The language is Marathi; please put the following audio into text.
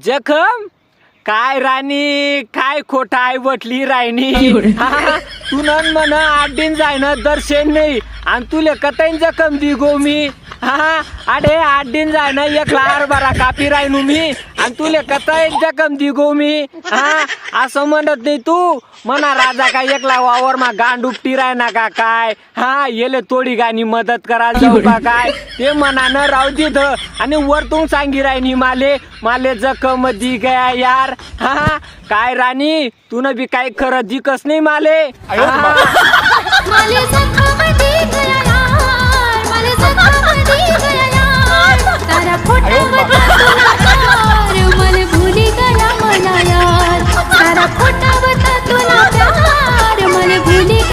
जखम काय राणी काय खोटा आहे बटली राणी तू नन म्हण 8 दिन जायन दर्शन नाही आणि तुले कतईन जखम दी गो मी अरे 8 दिन जायन 1 लार बारा कापी राहिनू मी आणि तुले कतईन जखम दी गो मी असं म्हणत नाही तू म्हणा राजा काय 1 लाख वावर मा गांड उपटी राय ना का काय येले तोडी गाणी मदत करायला जाऊ का काय ते म्हणा न राहू दिध आणि वरतून सांगी राहिनी माले जखम दी गया यार काय राणी तू न बी काय खरं दिकस नाही माले तारा खोटा